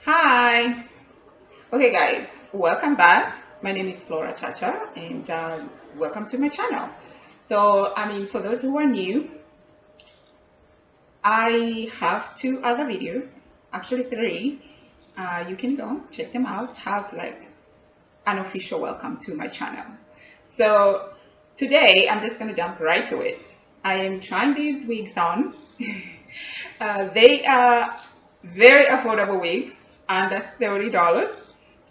Hi. Okay, guys, welcome back. My name is Flora Chacha, and welcome to my channel. For those who are new, I have two other videos, actually three. You can go check them out. Have like an official welcome to my channel. So today, I'm just gonna jump right to it. I am trying these wigs on. They are very affordable wigs, under $30.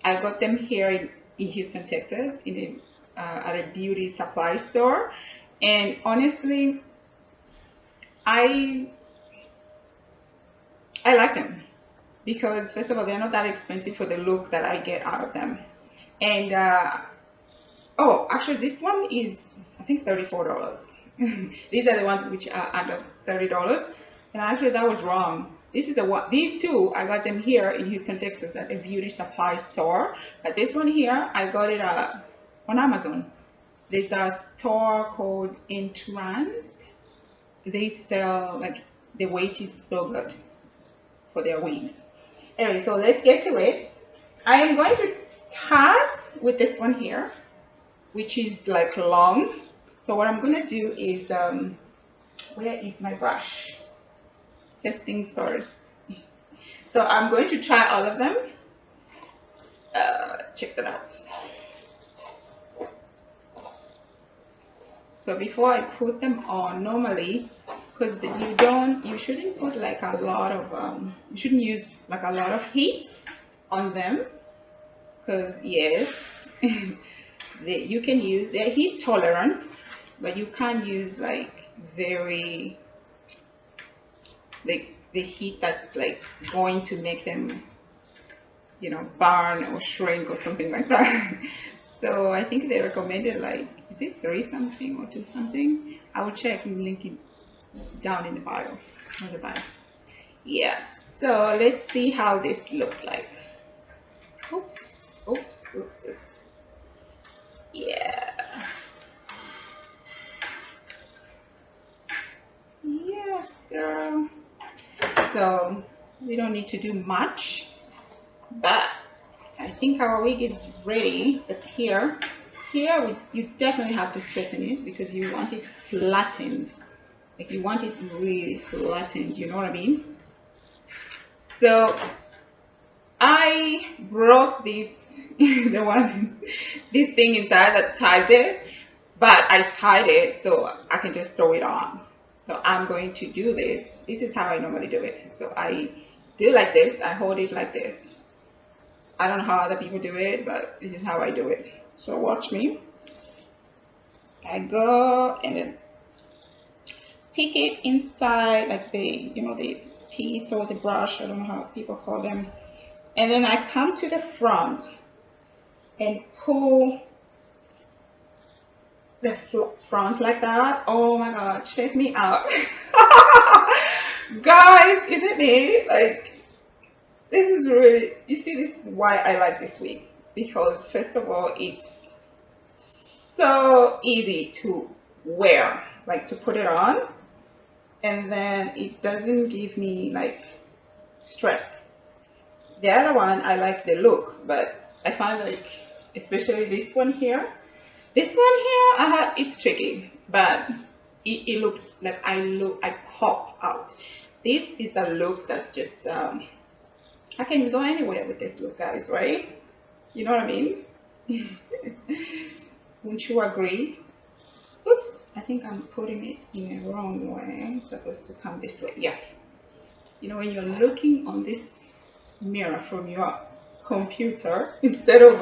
I got them here in Houston, Texas, at a beauty supply store. And honestly, I I like them because first of all, they're not that expensive for the look that I get out of them. And oh, actually, this one is I think $34. These are the ones which are under $30. And actually, that was wrong. This is the one. These two, I got them here in Houston, Texas, at a beauty supply store. But this one here, I got it on Amazon. There's a store called Entranced. They sell like the weight is so good for their wigs. Anyway, so let's get to it. I am going to start with this one here, which is like long. So what I'm gonna do is, where is my brush? First things first. So I'm going to try all of them. Check that out. So before I put them on, normally, because you shouldn't put like a lot of, you shouldn't use like a lot of heat on them, because yes, you can use, they're heat tolerant, but you can't use like very, like the heat that's like going to make them, burn or shrink or something like that. So I think they recommended like, is it 3 something or 2 something? I will check and link it down in the bio, on the bio. Yes, so let's see how this looks like. Oops, oops, oops, oops. Yeah. Yes, girl. So we don't need to do much, but I think our wig is ready. But you definitely have to straighten it because you want it flattened. Like you want it really flattened, you know what I mean? So I broke this, this thing inside that ties it, but I tied it so I can just throw it on. So I'm going to do this. This is how I normally do it. So I do like this. I hold it like this. I don't know how other people do it, but this is how I do it. So watch me. I go and then stick it inside like the teeth or the brush. I don't know how people call them. And then I come to the front and pull the front like that. Oh my God, check me out. Guys, is it me? Like, this is really, you see, this is why I like this wig. Because first of all, it's so easy to wear, like to put it on. And then it doesn't give me like stress. The other one, I like the look, but I find like, especially this one here, it's tricky, but it looks like I pop out. This is a look that's just, I can go anywhere with this look, guys, right? You know what I mean? Wouldn't you agree? Oops, I think I'm putting it in a wrong way. It's supposed to come this way. Yeah. You know, when you're looking on this mirror from your computer instead of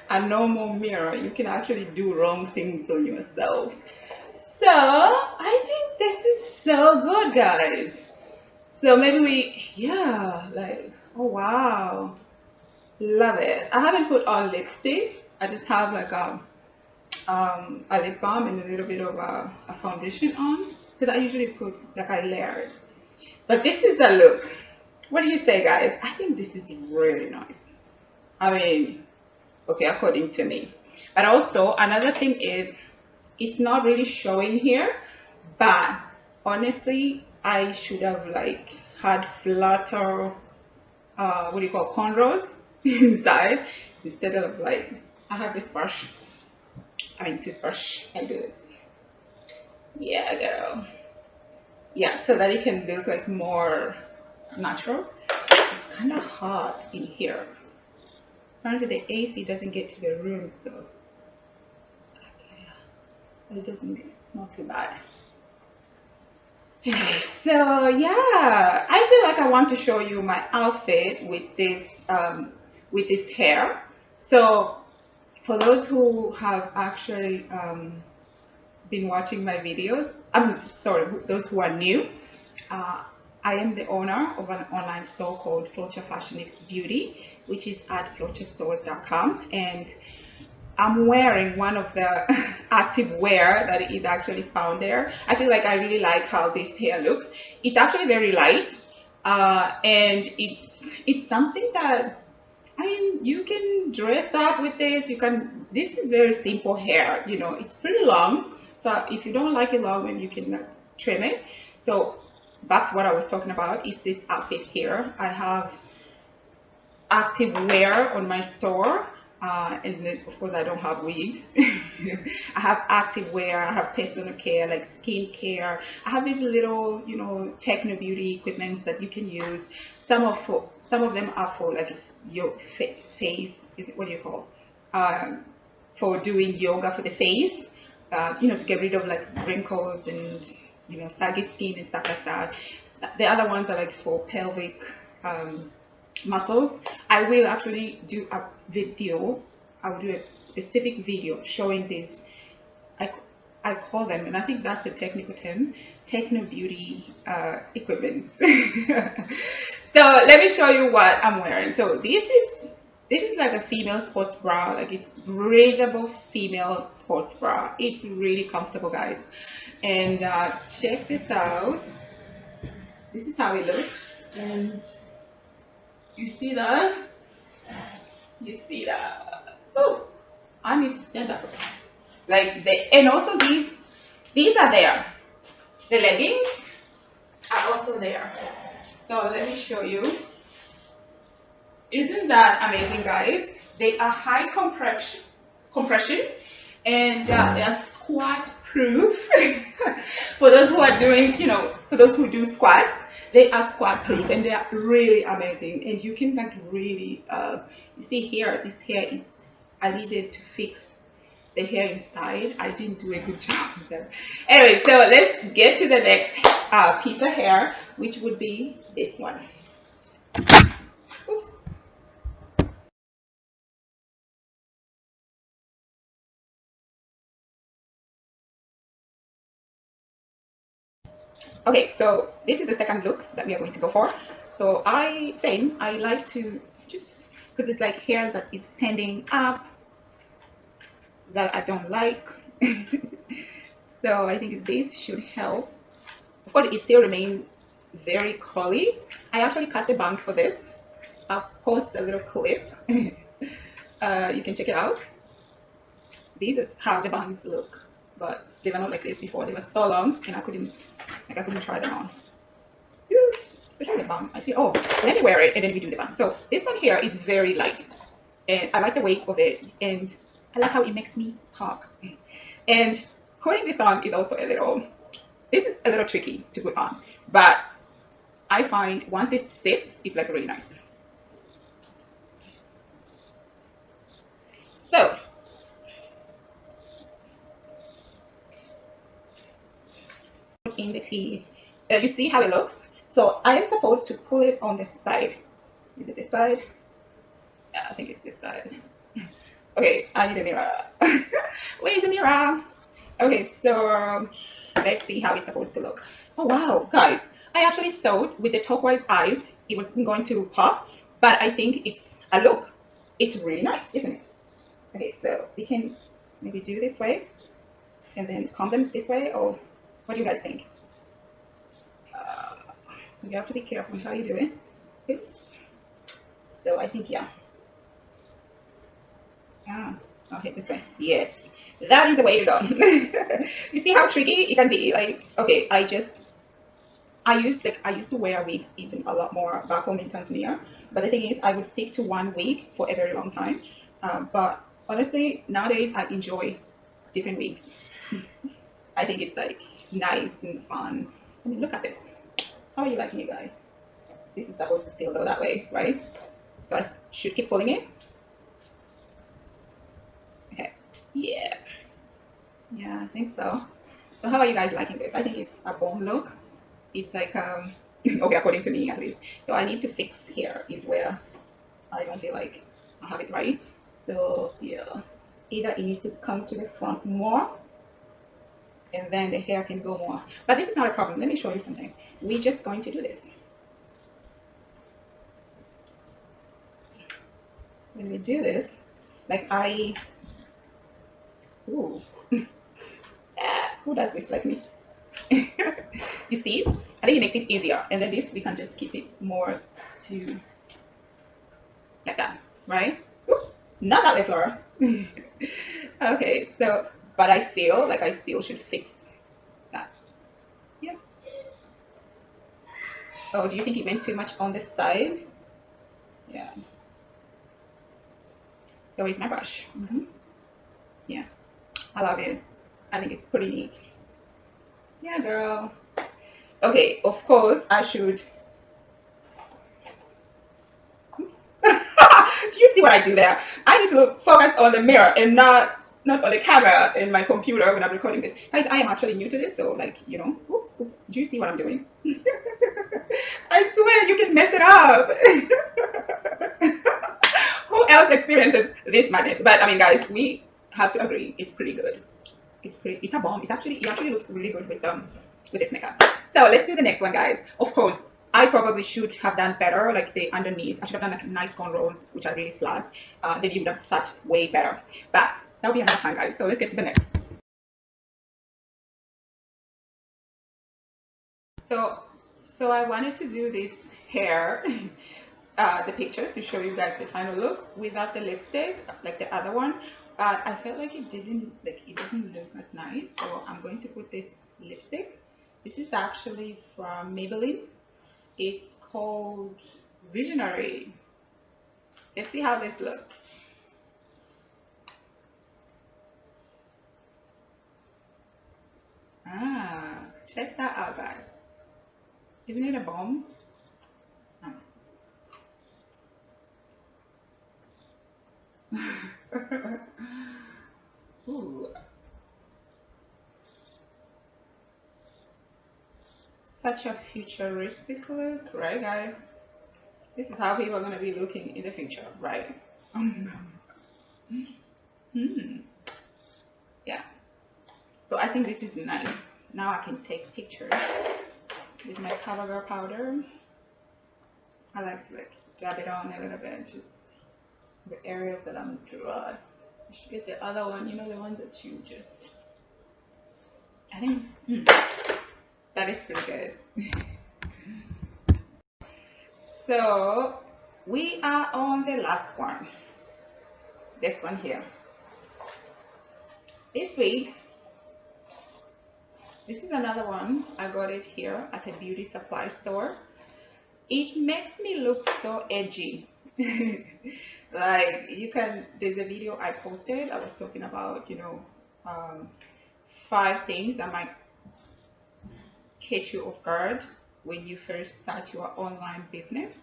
a normal mirror, you can actually do wrong things on yourself. So I think this is so good, guys. So maybe yeah, like, oh wow, love it. I haven't put on lipstick. I just have like a lip balm and a little bit of a foundation on because I usually put like I layer it. But this is the look. What do you say, guys? I think this is really nice. I mean, okay, according to me. But also another thing is it's not really showing here, but honestly, I should have like had flatter what do you call, cornrows inside, instead of like, I have this brush, I mean toothbrush, I do this. Yeah, girl. Yeah, so that it can look like more natural. It's kind of hot in here. Apparently the AC doesn't get to the room, so but it doesn't. It's not too bad. Anyway, so yeah, I feel like I want to show you my outfit with this hair. So for those who have actually been watching my videos, I'm sorry, those who are new, uh, I am the owner of an online store called Floature Fashion X Beauty, which is at floaturestores.com, and I'm wearing one of the active wear that is actually found there. I feel like I really like how this hair looks. It's actually very light, and it's something that, I mean, you can dress up with this. You can. This is very simple hair. You know, it's pretty long. So if you don't like it long, then you can trim it. So back to what I was talking about is this outfit here. I have active wear on my store, and then of course I don't have wigs. I have active wear, I have personal care like skin care. I have these little, you know, techno beauty equipment that you can use. Some of them are for like your face, is it, what do you call, um, for doing yoga for the face, you know, to get rid of like wrinkles and, you know, saggy skin and stuff like that. The other ones are like for pelvic muscles. I will actually do a video. I will do a specific video showing this. I, I call them, and I think that's the technical term, techno beauty equipment. So let me show you what I'm wearing. So this is like a female sports bra. Like, it's breathable female sports bra. It's really comfortable, guys. And check this out. This is how it looks. And you see that? You see that? Oh, I need to stand up. Like and also these are there. The leggings are also there. So let me show you. Isn't that amazing, guys? They are high compression, and they are squat proof. For those who are doing, you know, for those who do squats, they are squat proof, and they are really amazing. And you can like really, you see here, this hair is, I needed to fix the hair inside. I didn't do a good job with that. Anyway, so let's get to the next piece of hair, which would be this one. Oops. Okay, so this is the second look that we are going to go for. So I like to just, because it's like hair that is standing up that I don't like. So I think this should help. Of course, it still remains very curly. I actually cut the bangs for this. I'll post a little clip. You can check it out. These is how the bangs look, but they were not like this before. They were so long, and I couldn't try them on. Oops. Especially the bun. I feel, oh, let me wear it and then we do the bun. So this one here is very light, and I like the weight of it, and I like how it makes me talk. And putting this on is also a little, this is a little tricky to put on, but I find once it sits, it's like really nice. So in the tea, you see how it looks. So I am supposed to pull it on this side. Is it this side? Yeah, I think it's this side. Okay, I need a mirror. Where's the mirror? Okay, so let's see how it's supposed to look. Oh wow, guys, I actually thought with the turquoise eyes it wasn't going to pop, but I think it's a look. It's really nice, isn't it? Okay, so we can maybe do this way and then comb them this way, or what do you guys think? Uh, you have to be careful how you do it. Oops. So I think, yeah. Ah, okay, this way. Yes, that is the way to go. You see how tricky it can be? Like, okay, I just I used to wear wigs even a lot more back home in Tanzania. But the thing is, I would stick to one wig for a very long time. But honestly, nowadays I enjoy different wigs. I think it's like nice and fun. I mean, look at this. How are you liking it, guys? This is supposed to still go that way, right? So I should keep pulling it. Okay. Yeah. Yeah, I think so. So how are you guys liking this? I think it's a bomb look. It's like okay, according to me at least. So I need to fix here is where I don't feel like I have it right. So yeah, either it needs to come to the front more, and then the hair can go more. But this is not a problem. Let me show you something. We're just going to do this. When we do this, like ooh, who does this like me? You see, I think it makes it easier. And then this, we can just keep it more to like that, right? Oops, not that way, Flora. Okay, so, but I feel like I still should fix that. Yeah. Oh, do you think it went too much on this side? Yeah. So it's my brush. Yeah, I love it. I think it's pretty neat. Yeah, girl. Okay, of course I should. Oops. Do you see what I do there? I need to focus on the mirror and not on the camera in my computer when I'm recording this. Guys, I am actually new to this, so like, you know, oops. Do you see what I'm doing? I swear you can mess it up. Who else experiences this madness? But I mean, guys, we have to agree, it's pretty good. It's a bomb. It actually looks really good with this makeup. So let's do the next one, guys. Of course, I probably should have done better, like the underneath. I should have done like nice cornrows, which are really flat. Then you would have sat way better. But that'll be another time, guys. So let's get to the next. So, so I wanted to do this hair, the picture to show you guys the final look without the lipstick, like the other one. But I felt like it didn't look as nice. So I'm going to put this lipstick. This is actually from Maybelline. It's called Visionary. Let's see how this looks. Check that out, guys. Isn't it a bomb? Ooh, such a futuristic look, right, guys? This is how people are going to be looking in the future, right? Hmm. Yeah. So I think this is nice. Now I can take pictures with my CoverGirl powder. I like to like dab it on a little bit, just the areas that I'm dry. I should get the other one, you know, the one that you just. I think that is pretty good. So we are on the last one. This one here. This week, this is another one. I got it here at a beauty supply store. It makes me look so edgy. Like you can, there's a video I posted. I was talking about, you know, 5 things that might catch you off guard when you first start your online business.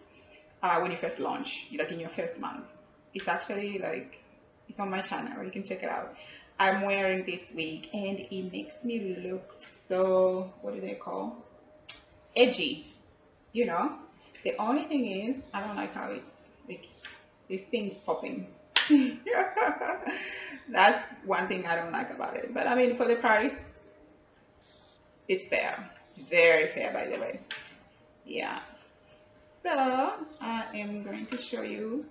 When you first launch, like in your first month. It's actually like, it's on my channel. You can check it out. I'm wearing this wig and it makes me look so, what do they call? Edgy, you know? The only thing is, I don't like how it's like, this thing's popping. That's one thing I don't like about it. But I mean, for the price, it's fair. It's very fair, by the way. Yeah. So I am going to show you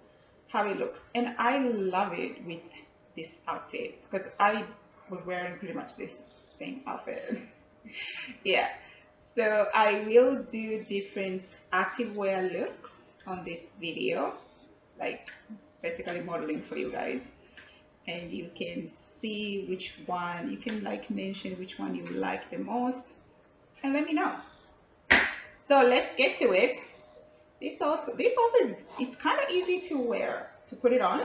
how it looks. And I love it with this outfit because I was wearing pretty much this same outfit. Yeah. So I will do different activewear looks on this video, like basically modeling for you guys. And you can see which one, you can like mention which one you like the most and let me know. So let's get to it. This also is, it's kind of easy to wear, to put it on,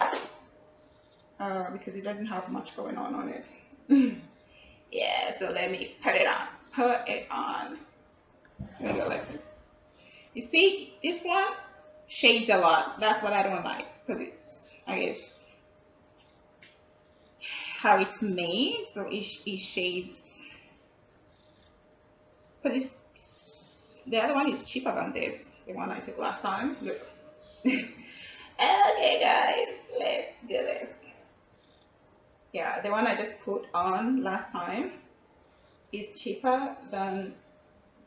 because it doesn't have much going on it. Yeah, so let me put it on. Put it on. Let me go like this. You see, this one shades a lot. That's what I don't like, because it's, I guess, how it's made. So it shades. Because it's, the other one is cheaper than this. The one I took last time. Look. Okay, guys, let's do this. Yeah, the one I just put on last time is cheaper than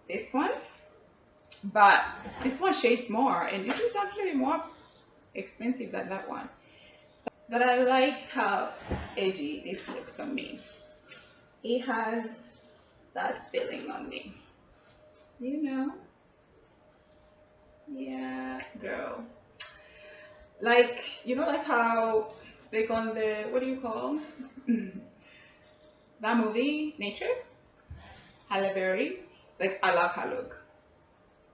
this one, but this one shades more, and this is actually more expensive than that one. But I like how edgy this looks on me. It has that feeling on me, you know? Yeah, girl. Like, you know, like how like on the, what do you call that movie, Matrix? Halle Berry. Like, I love her look.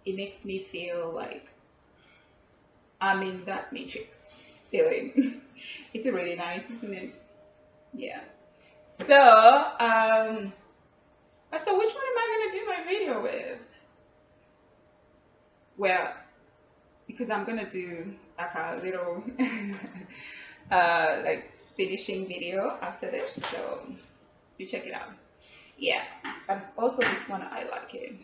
It makes me feel like I'm in that Matrix feeling. It's really nice, isn't it? Yeah. So, so which one am I gonna do my video with? Well, because I'm gonna do like a little like finishing video after this, so you check it out. Yeah, but also this one I like it.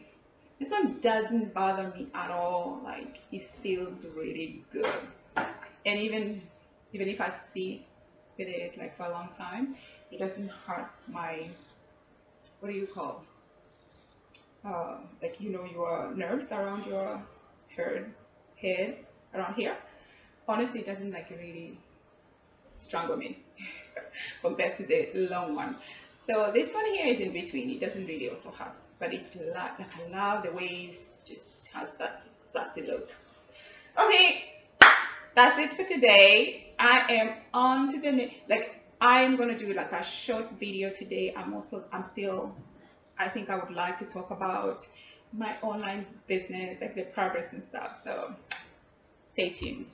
This one doesn't bother me at all. Like, it feels really good, and even if I sit with it like for a long time, it doesn't hurt my, what do you call, like, you know, your nerves around your head around here. Honestly, it doesn't like really strangle me compared to the long one. So this one here is in between. It doesn't really also hurt, but it's like I love the way it just has that sassy look. Okay, that's it for today. I am on to the like, I am gonna do like a short video today. I'm still, I think I would like to talk about my online business, like the progress and stuff. So stay tuned.